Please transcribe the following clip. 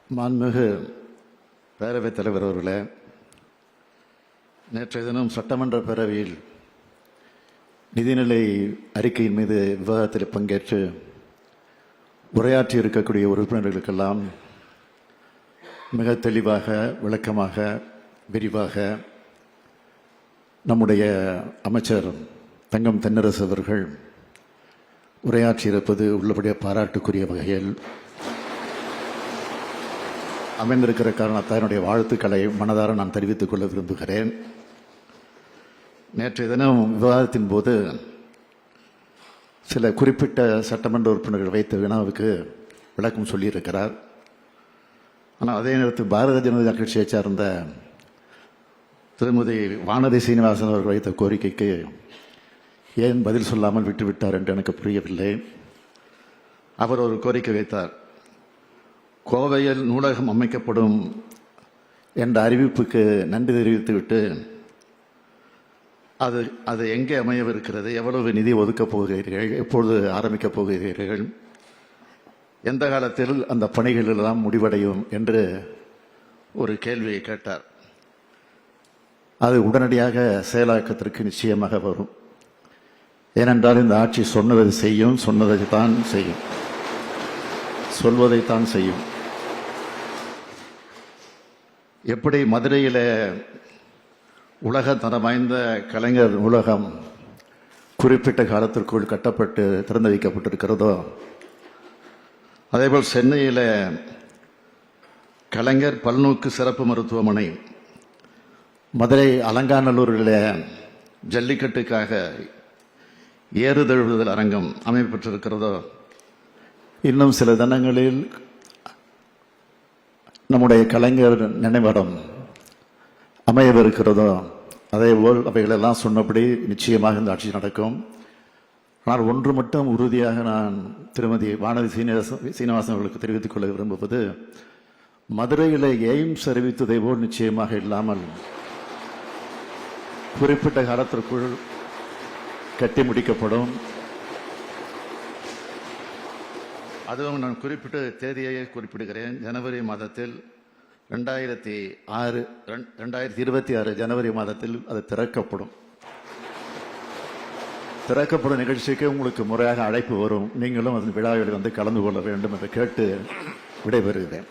மாண்புமிகு பேரவைத் தலைவர் அவர்களே, நேற்றைய தினம் சட்டமன்ற பேரவையில் நிதிநிலை அறிக்கையின் மீது விவாதத்தில் பங்கேற்று உரையாற்றி இருக்கக்கூடிய உறுப்பினர்களுக்கெல்லாம் மிக தெளிவாக, விளக்கமாக, விரிவாக நம்முடைய அமைச்சர் தங்கம் தென்னரசு அவர்கள் உரையாற்றியிருப்பது உள்ளபடியே பாராட்டுக்குரிய வகையில் அமைந்திருக்கிற காரணத்தால் என்னுடைய வாழ்த்துக்களை மனதார நான் தெரிவித்துக் கொள்ள விரும்புகிறேன். நேற்றைய தினம் விவாதத்தின் போது சில குறிப்பிட்ட சட்டமன்ற உறுப்பினர்கள் வைத்த வினாவுக்கு விளக்கம் சொல்லியிருக்கிறார். ஆனால் அதே நேரத்தில் பாரதிய ஜனதா கட்சியைச் சார்ந்த திருமதி வானதி சீனிவாசன் அவர்கள் வைத்த கோரிக்கைக்கு ஏன் பதில் சொல்லாமல் விட்டுவிட்டார் என்று எனக்கு புரியவில்லை. அவர் ஒரு கோரிக்கை வைத்தார். கோவையில் நூலகம் அமைக்கப்படும் என்ற அறிவிப்புக்கு நன்றி தெரிவித்துவிட்டு அது எங்கே அமையவிருக்கிறது, எவ்வளவு நிதி ஒதுக்கப் போகிறீர்கள், எப்பொழுது ஆரம்பிக்கப் போகிறீர்கள், எந்த காலத்தில் அந்த பணிகள் எல்லாம் முடிவடையும் என்று ஒரு கேள்வியை கேட்டார். அது உடனடியாக செயலாக்கத்திற்கு நிச்சயமாக வரும். ஏனென்றால் இந்த ஆட்சி சொன்னதை செய்யும், சொன்னதைத்தான் செய்யும், சொல்வதைத்தான் செய்யும். எப்படி மதுரையில் உலக தரம் வாய்ந்த கலைஞர் நூலகம் குறிப்பிட்ட காலத்திற்குள் கட்டப்பட்டு திறந்து வைக்கப்பட்டிருக்கிறதோ, அதேபோல் சென்னையில் கலைஞர் பல்நோக்கு சிறப்பு மருத்துவமனை, மதுரை அலங்காநல்லூரில் ஜல்லிக்கட்டுக்காக ஏறுதழுவுதல் அரங்கம் அமைக்கப்பட்டிருக்கிறதோ, இன்னும் சில தினங்களில் நம்முடைய கலைஞர் நினைவிடம் அமையவிருக்கிறதோ, அதேபோல் அவைகளெல்லாம் சொன்னபடி நிச்சயமாக இந்த ஆட்சி நடக்கும். ஆனால் ஒன்று மட்டும் உறுதியாக நான் திருமதி வானதி சீனிவாசன் அவர்களுக்கு தெரிவித்துக் கொள்ள விரும்புவது, மதுரையில் எய்ம்ஸ் அறிவித்ததை போல் நிச்சயமாக இல்லாமல் குறிப்பிட்ட காலத்திற்குள் கட்டி முடிக்கப்படும். அதுவும் நான் குறிப்பிட்ட தேதியை குறிப்பிடுகிறேன். ஜனவரி மாதத்தில் 2026 ஜனவரி மாதத்தில் அது திறக்கப்படும். திறக்கப்படும் நிகழ்ச்சிக்கு உங்களுக்கு முறையாக அழைப்பு வரும். நீங்களும் அதன் விழாவில் வந்து கலந்து கொள்ள வேண்டும் என்று கேட்டு விடைபெறுகிறேன்.